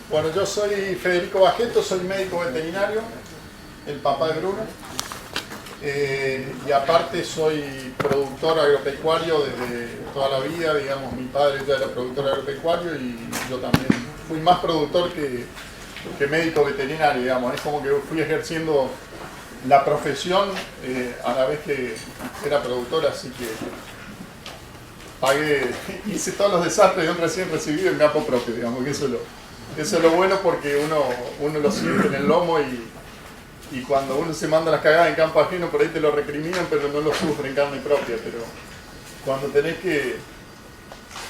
Bueno, yo soy Federico Bajeto, soy médico veterinario, el papá de Bruno, y aparte soy productor agropecuario desde toda la vida, digamos, mi padre ya era productor agropecuario y yo también fui más productor que médico veterinario, digamos, es como que fui ejerciendo la profesión a la vez que era productor, así que hice todos los desastres de un recién recibido en campo propio, digamos, que eso es lo bueno porque uno lo siente en el lomo y cuando uno se manda las cagadas en campo ajeno por ahí te lo recriminan pero no lo sufre en carne propia, pero cuando tenés que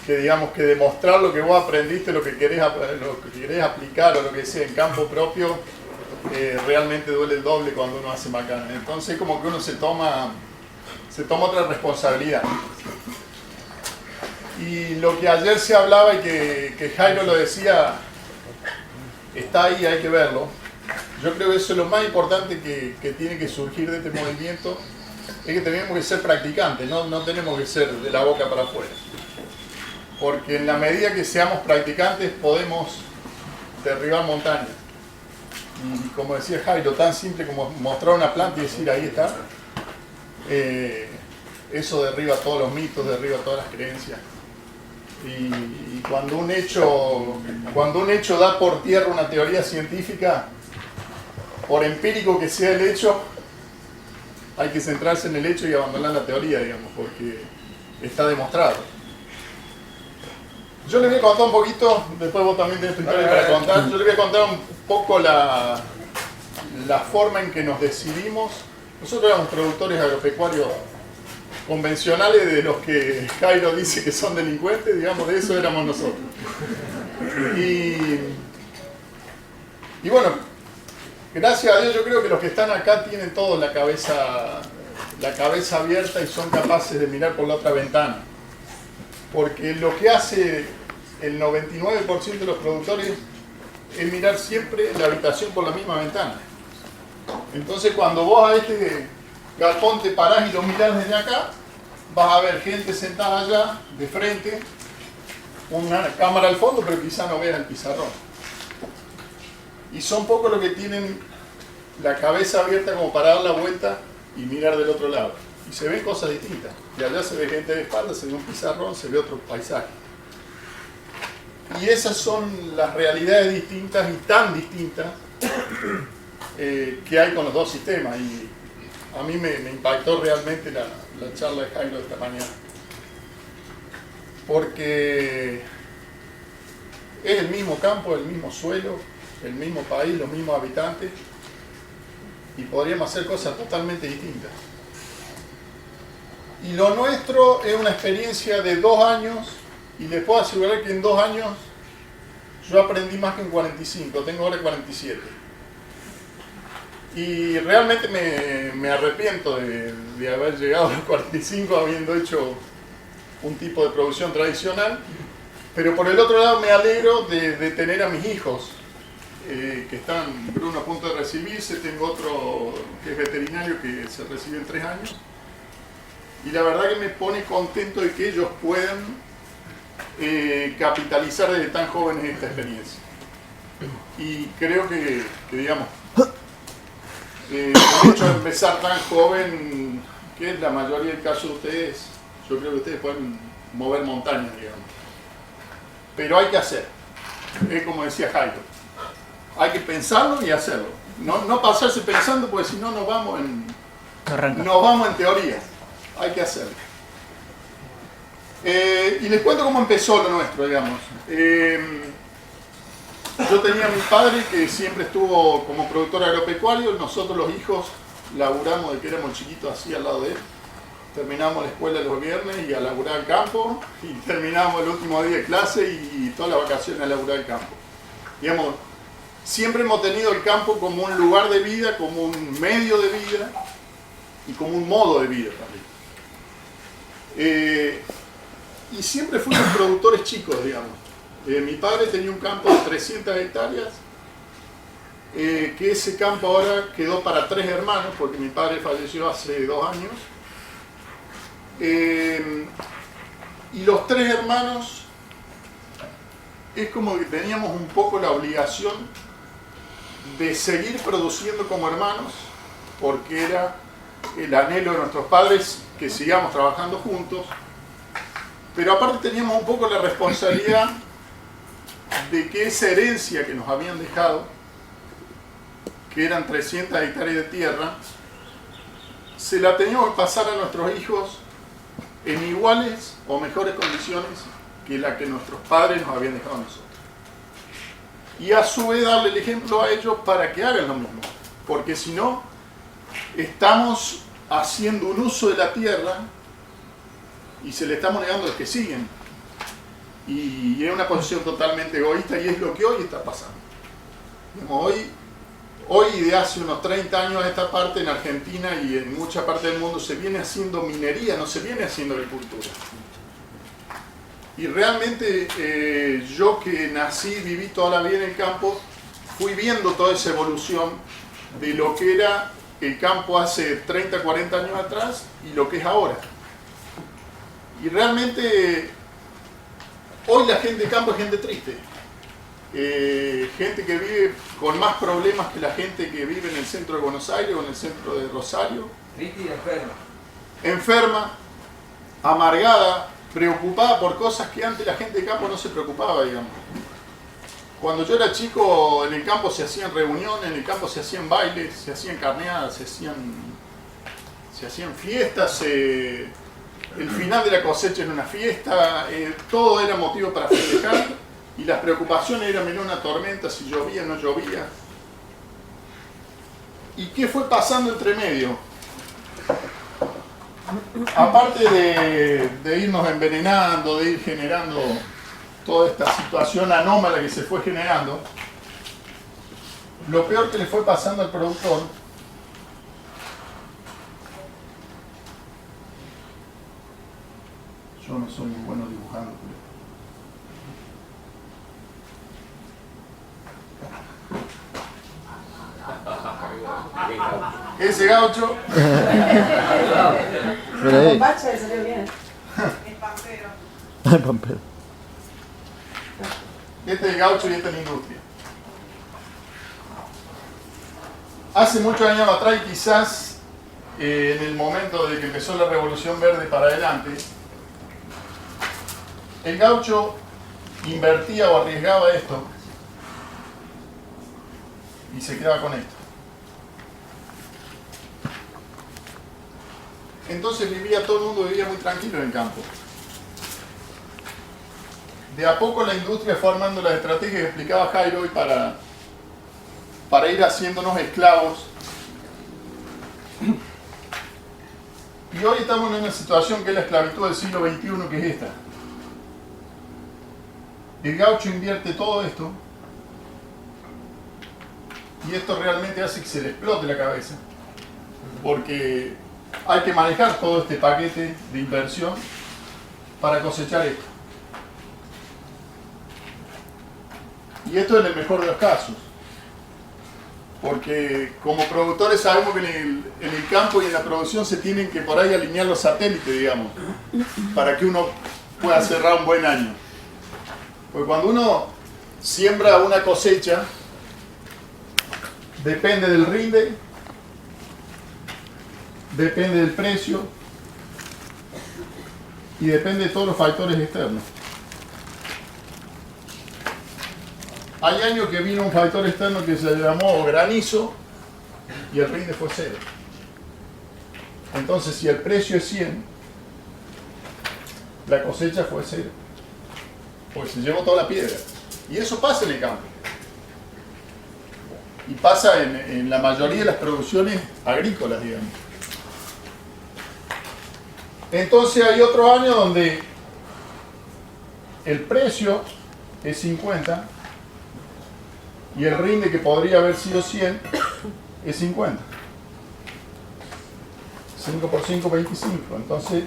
digamos que demostrar lo que vos aprendiste, lo que querés aplicar o lo que sea en campo propio, realmente duele el doble cuando uno hace macana. Entonces como que uno se toma otra responsabilidad. Y lo que ayer se hablaba y que Jairo lo decía, está ahí, hay que verlo. Yo creo que eso es lo más importante que tiene que surgir de este movimiento, es que tenemos que ser practicantes, no tenemos que ser de la boca para afuera. Porque en la medida que seamos practicantes podemos derribar montañas. Y como decía Jairo, tan simple como mostrar una planta y decir ahí está, eso derriba todos los mitos, derriba todas las creencias. Y cuando un hecho da por tierra una teoría científica, por empírico que sea el hecho, hay que centrarse en el hecho y abandonar la teoría, digamos, porque está demostrado. Yo les voy a contar un poquito, después vos también tenés tu historia para contar, yo les voy a contar un poco la forma en que nos decidimos. Nosotros éramos productores agropecuarios convencionales, de los que Jairo dice que son delincuentes, digamos, de eso éramos nosotros. Y bueno, gracias a Dios yo creo que los que están acá tienen todos la cabeza abierta y son capaces de mirar por la otra ventana. Porque lo que hace el 99% de los productores es mirar siempre la habitación por la misma ventana. Entonces cuando vos a este galpón te parás y lo mirás desde acá, vas a ver gente sentada allá, de frente, una cámara al fondo, pero quizá no veas el pizarrón. Y son pocos los que tienen la cabeza abierta como para dar la vuelta y mirar del otro lado. Y se ven cosas distintas. Y allá se ve gente de espalda, se ve un pizarrón, se ve otro paisaje. Y esas son las realidades distintas y tan distintas que hay con los dos sistemas. Y a mí me impactó realmente la charla de Jairo de esta mañana. Porque es el mismo campo, el mismo suelo, el mismo país, los mismos habitantes. Y podríamos hacer cosas totalmente distintas. Y lo nuestro es una experiencia de 2 años, y les puedo asegurar que en 2 años yo aprendí más que en 45, tengo ahora 47. Y realmente me arrepiento de haber llegado a los 45 habiendo hecho un tipo de producción tradicional, pero por el otro lado me alegro de tener a mis hijos, que están, Bruno a punto de recibirse, tengo otro que es veterinario que se recibe en 3 años. Y la verdad que me pone contento de que ellos puedan capitalizar desde tan jóvenes esta experiencia. Y creo que digamos, el hecho de empezar tan joven, que es la mayoría del caso de ustedes, yo creo que ustedes pueden mover montañas, digamos. Pero hay que hacer, es como decía Jairo, hay que pensarlo y hacerlo. No pasarse pensando, porque si no nos vamos en teoría. Hay que hacerlo. Y les cuento cómo empezó lo nuestro, digamos. Yo tenía a mi padre que siempre estuvo como productor agropecuario. Nosotros los hijos laburamos de que éramos chiquitos así al lado de él. Terminamos la escuela los viernes y a laburar al campo. Y terminamos el último día de clase y todas las vacaciones a laburar al campo. Digamos, siempre hemos tenido el campo como un lugar de vida, como un medio de vida y como un modo de vida también. Y siempre fuimos productores chicos, digamos. Mi padre tenía un campo de 300 hectáreas, que ese campo ahora quedó para 3 hermanos, porque mi padre falleció hace 2 años. Y los 3 hermanos es como que teníamos un poco la obligación de seguir produciendo como hermanos, porque era el anhelo de nuestros padres que sigamos trabajando juntos, pero aparte teníamos un poco la responsabilidad de que esa herencia que nos habían dejado, que eran 300 hectáreas de tierra, se la teníamos que pasar a nuestros hijos en iguales o mejores condiciones que la que nuestros padres nos habían dejado a nosotros. Y a su vez darle el ejemplo a ellos para que hagan lo mismo, porque si no, estamos haciendo un uso de la tierra y se le estamos negando a los que siguen. Y es una posición totalmente egoísta y es lo que hoy está pasando. Hoy de hace unos 30 años a esta parte en Argentina y en mucha parte del mundo se viene haciendo minería, no se viene haciendo agricultura. Y realmente yo que nací, viví toda la vida en el campo, fui viendo toda esa evolución de lo que era el campo hace 30, 40 años atrás y lo que es ahora. Y realmente hoy la gente de campo es gente triste. Gente que vive con más problemas que la gente que vive en el centro de Buenos Aires o en el centro de Rosario. Triste y enferma. Enferma, amargada, preocupada por cosas que antes la gente de campo no se preocupaba, digamos. Cuando yo era chico, en el campo se hacían reuniones, en el campo se hacían bailes, se hacían carneadas, se hacían fiestas, el final de la cosecha era una fiesta, todo era motivo para festejar. Y las preocupaciones eran menor una tormenta, si llovía o no llovía. ¿Y qué fue pasando entre medio? Aparte de irnos envenenando, de ir generando toda esta situación anómala que se fue generando, lo peor que le fue pasando al productor yo no soy muy bueno dibujando, pero ese gaucho Con bacha le salió bien. El pampero. este es el gaucho y esta es la industria. Hace muchos años atrás, y quizás en el momento de que empezó la Revolución Verde para adelante, el gaucho invertía o arriesgaba esto y se quedaba con esto. Entonces todo el mundo vivía muy tranquilo en el campo. De a poco la industria fue armando las estrategias que explicaba Jairo hoy para ir haciéndonos esclavos. Y hoy estamos en una situación que es la esclavitud del siglo XXI, que es esta. El gaucho invierte todo esto y esto realmente hace que se le explote la cabeza, porque hay que manejar todo este paquete de inversión para cosechar esto. Y esto es en el mejor de los casos, porque como productores sabemos que en el campo y en la producción se tienen que por ahí alinear los satélites, digamos, para que uno pueda cerrar un buen año. Porque cuando uno siembra una cosecha, depende del rinde, depende del precio y depende de todos los factores externos. Hay años que vino un factor externo que se llamó granizo y el rinde fue 0. Entonces, si el precio es 100, la cosecha fue 0. Porque se llevó toda la piedra. Y eso pasa en el campo. Y pasa en la mayoría de las producciones agrícolas, digamos. Entonces hay otro año donde el precio es 50 y el rinde, que podría haber sido 100, es 50. 5 por 5, 25. Entonces,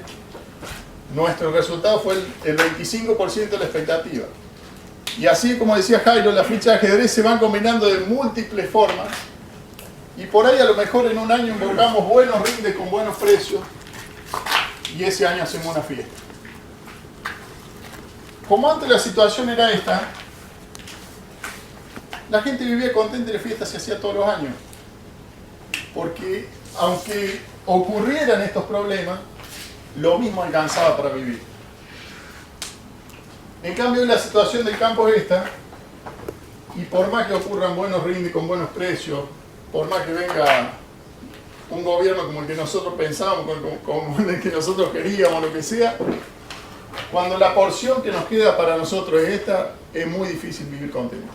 nuestro resultado fue el 25% de la expectativa. Y así, como decía Jairo, las fichas de ajedrez se van combinando de múltiples formas. Y por ahí a lo mejor en un año invocamos buenos rindes con buenos precios. Y ese año hacemos una fiesta. Como antes la situación era esta, la gente vivía contenta y la fiesta se hacía todos los años. Porque aunque ocurrieran estos problemas, lo mismo alcanzaba para vivir. En cambio, la situación del campo es esta, y por más que ocurran buenos rindes con buenos precios, por más que venga un gobierno como el que nosotros pensábamos, como el que nosotros queríamos, lo que sea, cuando la porción que nos queda para nosotros es esta, es muy difícil vivir contento.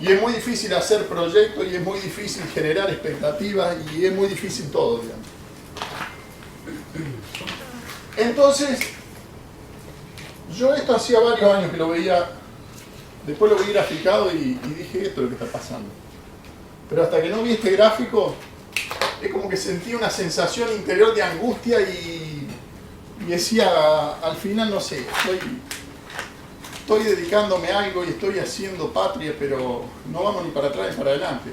Y es muy difícil hacer proyectos, y es muy difícil generar expectativas, y es muy difícil todo, digamos. Entonces, yo esto hacía varios años que lo veía, después lo vi graficado y dije, esto es lo que está pasando. Pero hasta que no vi este gráfico, es como que sentí una sensación interior de angustia y decía, al final, no sé, estoy dedicándome a algo y estoy haciendo patria, pero no vamos ni para atrás ni para adelante.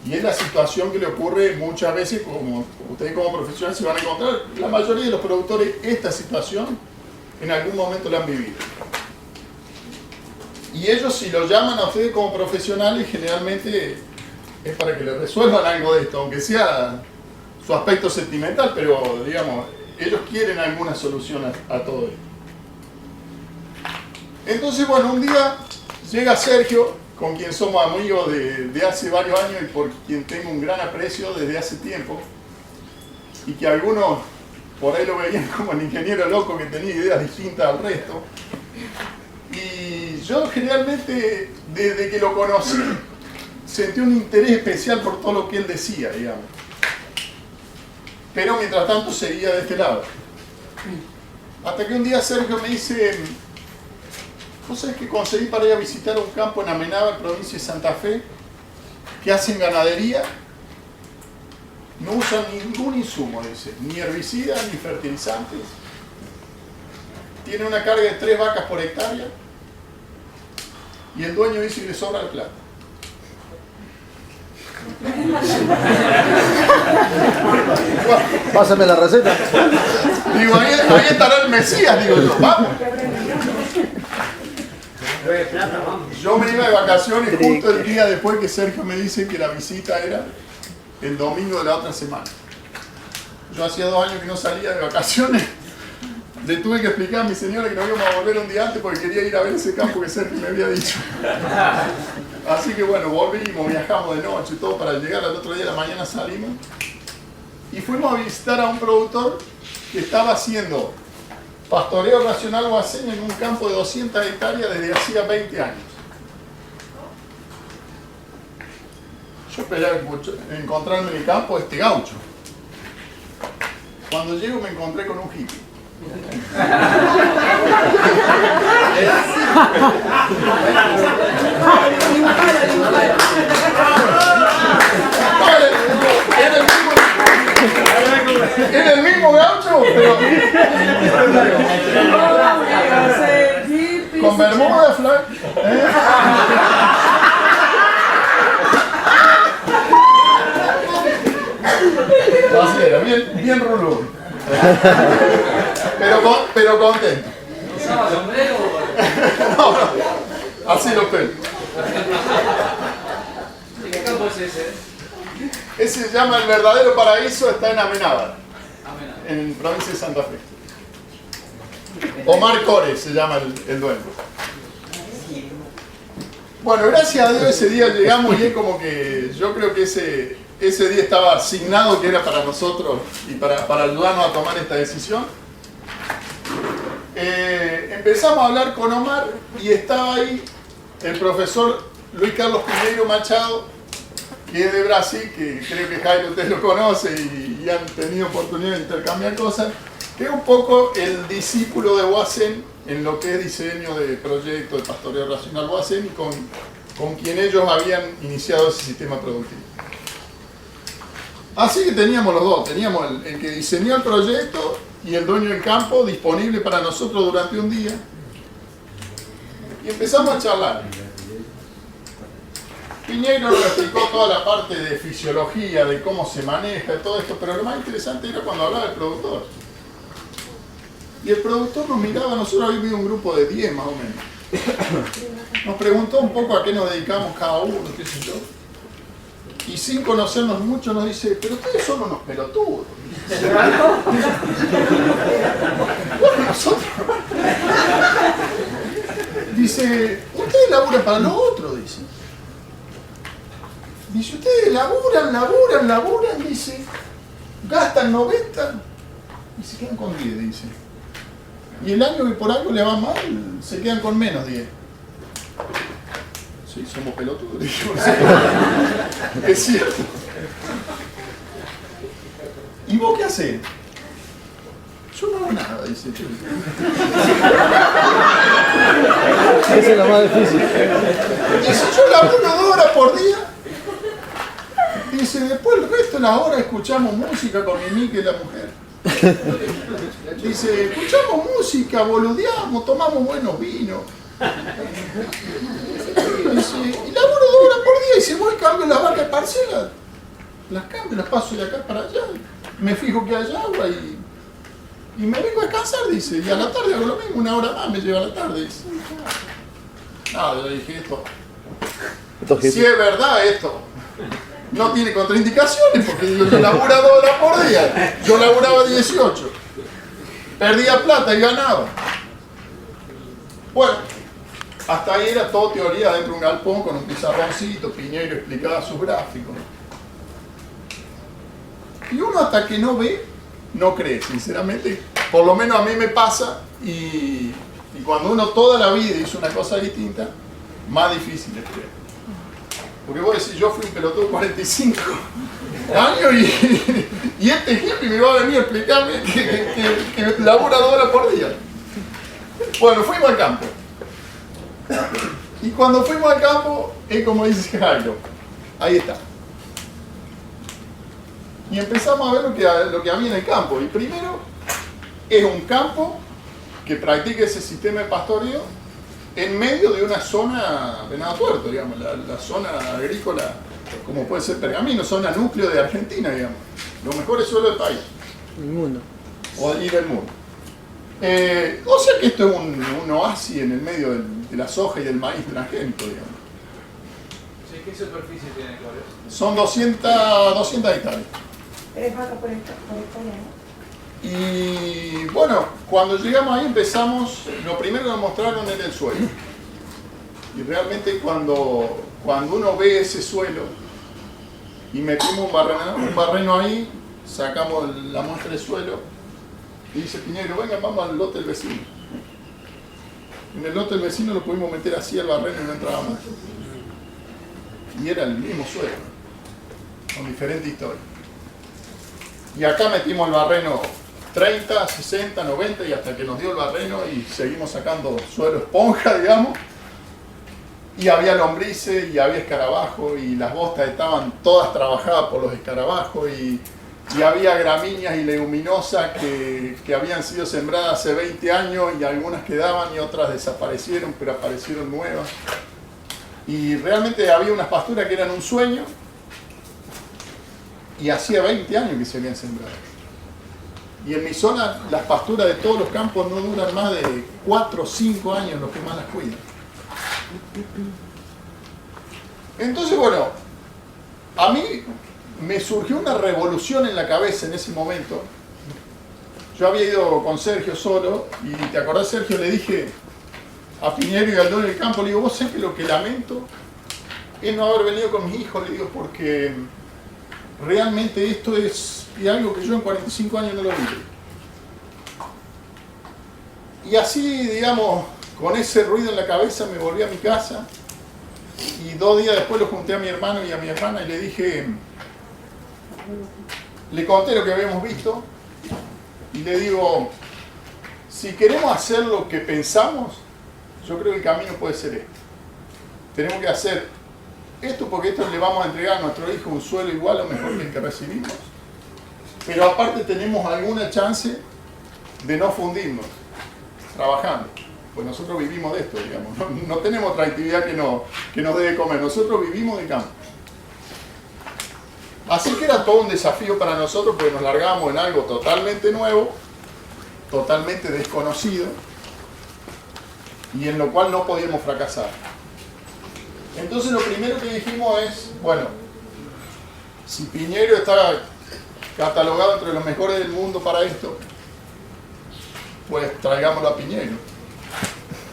Y es la situación que le ocurre muchas veces, como ustedes como profesionales se van a encontrar, la mayoría de los productores esta situación en algún momento la han vivido. Y ellos, si lo llaman a ustedes como profesionales, generalmente es para que les resuelvan algo de esto, aunque sea su aspecto sentimental, pero digamos, ellos quieren alguna solución a todo esto. Entonces, bueno, un día llega Sergio, con quien somos amigos de hace varios años y por quien tengo un gran aprecio desde hace tiempo, y que algunos por ahí lo veían como el ingeniero loco que tenía ideas distintas al resto. Y yo generalmente, desde que lo conocí, sentí un interés especial por todo lo que él decía, digamos. Pero mientras tanto seguía de este lado. Hasta que un día Sergio me dice, ¿vos sabés que conseguí para ir a visitar un campo en Amenábar, provincia de Santa Fe, que hacen ganadería? No usan ningún insumo, dice, ni herbicidas, ni fertilizantes. Tiene una carga de 3 vacas por hectárea. Y el dueño dice que le sobra la plata. Pásame la receta. Digo, ahí estará el Mesías, digo yo, vamos. Yo me iba de vacaciones justo el día después que Sergio me dice que la visita era el domingo de la otra semana. Yo hacía 2 años que no salía de vacaciones. Le tuve que explicar a mi señora que nos íbamos a volver un día antes porque quería ir a ver ese campo que Sergio me había dicho. Así que bueno, volvimos, viajamos de noche y todo para llegar al otro día de la mañana salimos. Y fuimos a visitar a un productor que estaba haciendo pastoreo racional guaseño en un campo de 200 hectáreas desde hacía 20 años. Yo esperaba encontrarme en el campo este gaucho. Cuando llego me encontré con un hippie. Era el mismo gaucho, pero con bermuda, flac. Así era, bien rulú. Pero contento. ¿Usaba sombrero? No, así los pelos. ¿De qué campo es ese? Ese se llama El Verdadero Paraíso, está en Amenábar, en provincia de Santa Fe. Omar Core se llama el dueño. Bueno, gracias a Dios ese día llegamos y es como que yo creo que ese día estaba asignado que era para nosotros y para ayudarnos a tomar esta decisión. Empezamos a hablar con Omar y estaba ahí el profesor Luis Carlos Piñeiro Machado, que es de Brasil, que creo que Jairo usted lo conoce y han tenido oportunidad de intercambiar cosas, que es un poco el discípulo de Boisen en lo que es diseño de proyecto de pastoreo racional Boisen y con quien ellos habían iniciado ese sistema productivo. Así que teníamos los dos, teníamos el que diseñó el proyecto y el dueño del campo disponible para nosotros durante un día. Y empezamos a charlar. Piñeiro nos explicó toda la parte de fisiología, de cómo se maneja, todo esto, pero lo más interesante era cuando hablaba el productor. Y el productor nos miraba, nosotros habíamos un grupo de 10 más o menos. Nos preguntó un poco a qué nos dedicamos cada uno, qué sé yo. Y sin conocernos mucho nos dice, pero ustedes son unos pelotudos. Bueno, nosotros. Dice, ustedes laburan para lo otro, dice. Dice, ustedes laburan, dice. Gastan 90 y se quedan con 10, dice. Y el año que por algo le va mal, se quedan con menos 10. Sí, somos pelotudos, dijimos. Es cierto. ¿Y vos qué hacés? Yo no hago nada, dice. Esa es la más difícil. Dice, yo laburo 2 horas por día. Dice, después el resto de las horas escuchamos música con mi Mica y la mujer. Dice, escuchamos música, boludeamos, tomamos buenos vinos. Dice, y laburo 2 horas por día y si voy cambio las vacas parcelas. Las cambio, las paso de acá para allá. Me fijo que hay agua y me vengo a descansar, dice. Y a la tarde hago lo mismo, 1 hora más me lleva a la tarde, dice. No, yo le dije esto. Si es verdad esto. No tiene contraindicaciones porque yo laburaba 2 horas por día. Yo laburaba 18. Perdía plata y ganaba. Bueno, hasta ahí era todo teoría dentro de un galpón con un pizarroncito. Piñeiro explicaba sus gráficos. Y uno hasta que no ve, no cree, sinceramente. Por lo menos a mí me pasa y cuando uno toda la vida hizo una cosa distinta, más difícil es creer. Porque vos decís, yo fui un pelotudo 45 años y este hippie me va a venir a explicarme que labura 2 horas por día. Bueno, fuimos al campo. Y cuando fuimos al campo, es como dice Jairo, ahí está. Y empezamos a ver lo que había en el campo. Y primero, es un campo que practica ese sistema de pastoreo en medio de una zona Venado Tuerto, digamos, la zona agrícola, como puede ser Pergamino, zona núcleo de Argentina, digamos. Los mejores suelos del país. El mundo. Y del mundo. O sea que esto es un oasis en el medio de la soja y del maíz transgénico, digamos. Sí, ¿qué superficie tiene? ¿Cuál es? Son 200 hectáreas. Pero es vaca por hectárea, ¿no? Y bueno, cuando llegamos ahí empezamos, lo primero que nos mostraron era el suelo. Y realmente cuando uno ve ese suelo y metimos un barreno ahí, sacamos la muestra del suelo y dice Piñeiro, venga, vamos al lote del vecino. En el lote del vecino lo pudimos meter así al barreno y no entraba más. Y era el mismo suelo, con diferente historia. Y acá metimos el barreno 30, 60, 90 y hasta que nos dio el barreno y seguimos sacando suelo esponja, digamos. Y había lombrices y había escarabajo y las bostas estaban todas trabajadas por los escarabajos y había gramíneas y leguminosas que habían sido sembradas hace 20 años y algunas quedaban y otras desaparecieron, pero aparecieron nuevas. Y realmente había unas pasturas que eran un sueño y hacía 20 años que se habían sembrado. Y en mi zona las pasturas de todos los campos no duran más de 4 o 5 años los que más las cuidan. Entonces, bueno, a mí me surgió una revolución en la cabeza en ese momento. Yo había ido con Sergio solo y te acordás, Sergio, le dije a Piñeiro y al dueño del campo, le digo, vos sabés que lo que lamento es no haber venido con mis hijos, le digo, porque realmente esto es algo que yo en 45 años no lo vi. Y así, digamos, con ese ruido en la cabeza me volví a mi casa y 2 días después lo junté a mi hermano y a mi hermana y le dije, le conté lo que habíamos visto y le digo, si queremos hacer lo que pensamos, yo creo que el camino puede ser este. Tenemos que hacer esto porque esto le vamos a entregar a nuestro hijo un suelo igual o mejor que el que recibimos. Pero aparte tenemos alguna chance de no fundirnos trabajando. Pues nosotros vivimos de esto, digamos. No tenemos otra actividad que nos dé de comer. Nosotros vivimos de campo. Así que era todo un desafío para nosotros porque nos largamos en algo totalmente nuevo, totalmente desconocido. y en lo cual no podíamos fracasar. Entonces lo primero que dijimos es, bueno, si Piñeiro está catalogado entre los mejores del mundo para esto, pues traigámoslo a Piñeiro.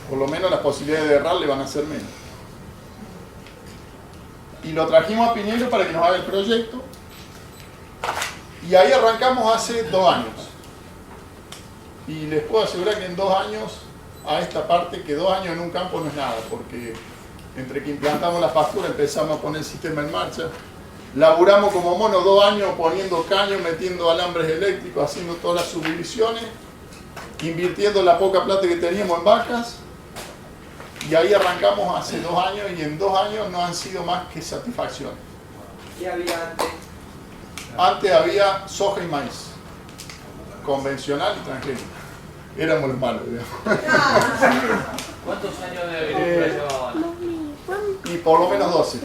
Por lo menos las posibilidades de errar le van a ser menos. Y lo trajimos a Piñeiro para que nos haga el proyecto. Y ahí arrancamos hace 2 años. Y les puedo asegurar que en 2 años, a esta parte, que 2 años en un campo no es nada, porque entre que implantamos la pastura, empezamos a poner el sistema en marcha, laburamos como monos 2 años poniendo caños, metiendo alambres eléctricos, haciendo todas las subdivisiones, invirtiendo la poca plata que teníamos en vacas, y ahí arrancamos hace 2 años, y en 2 años no han sido más que satisfacciones. ¿Qué había antes? Antes había soja y maíz, convencional y transgénico. Éramos los malos, digamos. ¿Cuántos años de agricultura llevaban? Y por lo menos 12.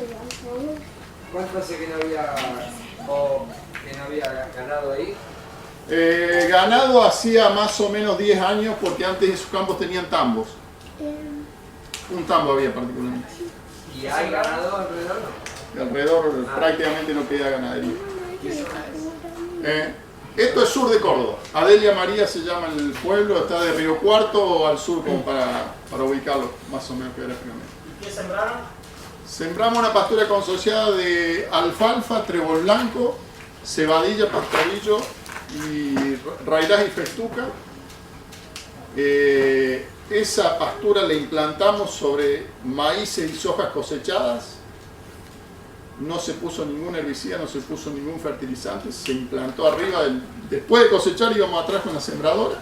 ¿Cuánto hace que no había, o que no había ganado ahí? Ganado hacía más o menos 10 años, porque antes esos campos tenían tambos. Un tambo había particularmente. ¿Y hay ganado alrededor? Alrededor prácticamente no queda ganadería. Esto es sur de Córdoba. Adelia María se llama el pueblo, está de Río Cuarto al sur, como para ubicarlo más o menos geográficamente. ¿Y qué sembraron? Sembramos una pastura consociada de alfalfa, trébol blanco, cebadilla, pastorillo y rairás y festuca. Esa pastura la implantamos sobre maíces y sojas cosechadas. No se puso ningún herbicida, no se puso ningún fertilizante, se implantó arriba. Después de cosechar íbamos atrás con la sembradora.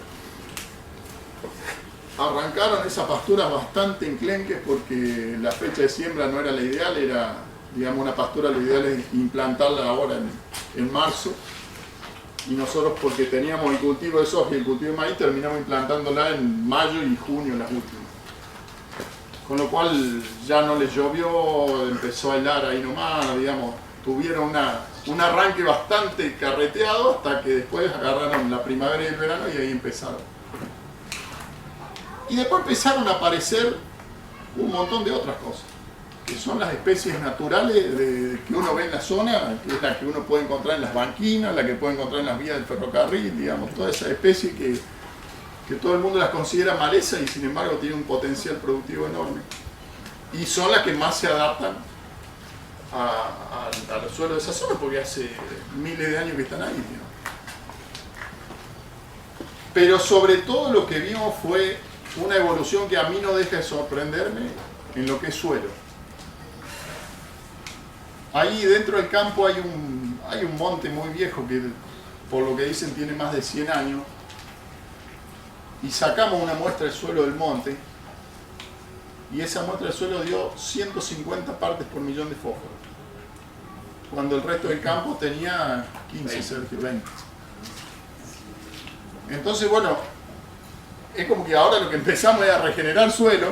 Arrancaron esas pasturas bastante enclenques porque la fecha de siembra no era la ideal, era, digamos, una pastura, lo ideal es implantarla ahora en marzo. Y nosotros, porque teníamos el cultivo de soja y el cultivo de maíz, terminamos implantándola en mayo y junio, las últimas. Con lo cual ya no les llovió, empezó a helar ahí nomás, digamos, tuvieron un arranque bastante carreteado hasta que después agarraron la primavera y el verano y ahí empezaron. Y después empezaron a aparecer un montón de otras cosas, que son las especies naturales que uno ve en la zona, que es la que uno puede encontrar en las banquinas, la que puede encontrar en las vías del ferrocarril, digamos, todas esas especies que todo el mundo las considera maleza y sin embargo tienen un potencial productivo enorme. Y son las que más se adaptan a los suelos de esa zona porque hace miles de años que están ahí, digamos. Pero sobre todo lo que vimos fue una evolución que a mí no deja de sorprenderme en lo que es suelo. Ahí dentro del campo hay un monte muy viejo que, por lo que dicen, tiene más de 100 años. Y sacamos una muestra del suelo del monte y esa muestra del suelo dio 150 partes por millón de fósforo, cuando el resto del campo tenía 15, Sergio, 20. Entonces, bueno, es como que ahora lo que empezamos es a regenerar suelo.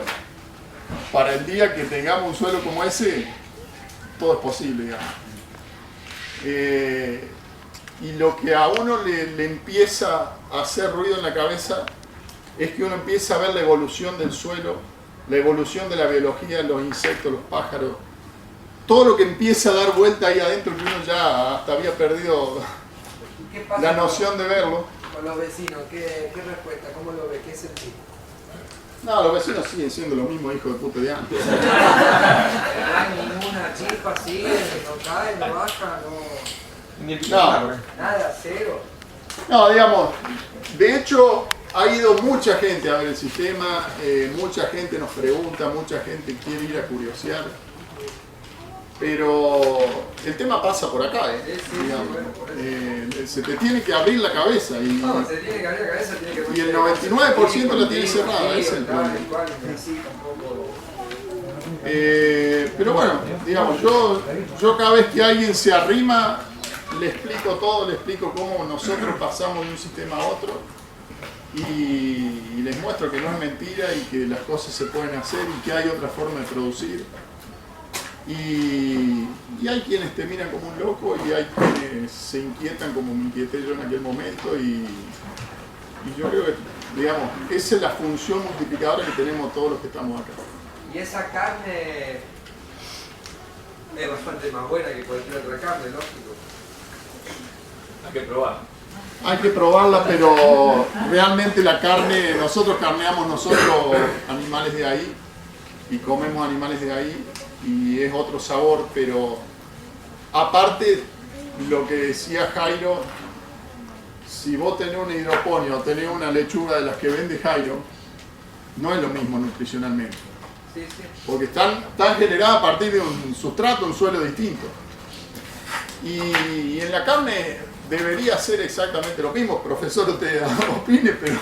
Para el día que tengamos un suelo como ese, todo es posible, digamos. Y lo que a uno le empieza a hacer ruido en la cabeza es que uno empieza a ver la evolución del suelo, la evolución de la biología, los insectos, los pájaros, todo lo que empieza a dar vuelta ahí adentro, que uno ya hasta había perdido la noción de verlo. Con los vecinos, ¿qué respuesta? ¿Cómo lo ves? ¿Qué sentís? No, los vecinos siguen siendo los mismos hijos de puta de antes. No hay ninguna chispa, sigue, no cae, no baja, No, nada, cero. no, digamos, de hecho ha ido mucha gente a ver el sistema, mucha gente nos pregunta, mucha gente quiere ir a curiosear, pero el tema pasa por acá, digamos. Se te tiene que abrir la cabeza y, No, se tiene que abrir la cabeza, tiene que... y el 99% la tiene cerrada, ese es el problema. Pero bueno, digamos, yo cada vez que alguien se arrima, le explico todo, le explico cómo nosotros pasamos de un sistema a otro y les muestro que no es mentira y que las cosas se pueden hacer y que hay otra forma de producir. Y hay quienes te miran como un loco y hay quienes se inquietan como me inquieté yo en aquel momento y yo creo que digamos, esa es la función multiplicadora que tenemos todos los que estamos acá. Y esa carne es bastante más buena que cualquier otra carne, lógico. Hay que probar. Hay que probarla, pero realmente la carne, nosotros carneamos animales de ahí y comemos animales de ahí y es otro sabor, pero aparte lo que decía Jairo, si vos tenés una hidroponía o tenés una lechuga de las que vende Jairo, no es lo mismo nutricionalmente. Sí, sí. Porque están generadas a partir de un sustrato, un suelo distinto. Y en la carne debería ser exactamente lo mismo. Profesor, usted opine, pero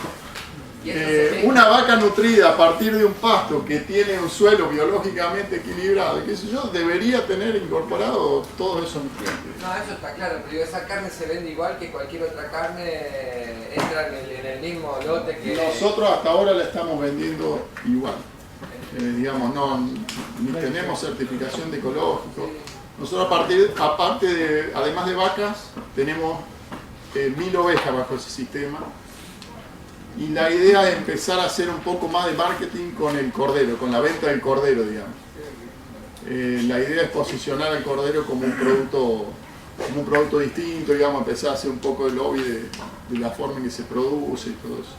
una vaca nutrida a partir de un pasto que tiene un suelo biológicamente equilibrado, qué sé yo, debería tener incorporado todos esos nutrientes. No, eso está claro, pero esa carne se vende igual que cualquier otra carne, entra en el mismo lote que... Nosotros hasta ahora la estamos vendiendo igual. Digamos, ni tenemos certificación de ecológico. Nosotros además de vacas, tenemos 1000 ovejas bajo ese sistema. Y la idea es empezar a hacer un poco más de marketing con el cordero, con la venta del cordero, digamos. La idea es posicionar al cordero como un producto distinto, digamos, empezar a hacer un poco de lobby de la forma en que se produce y todo eso.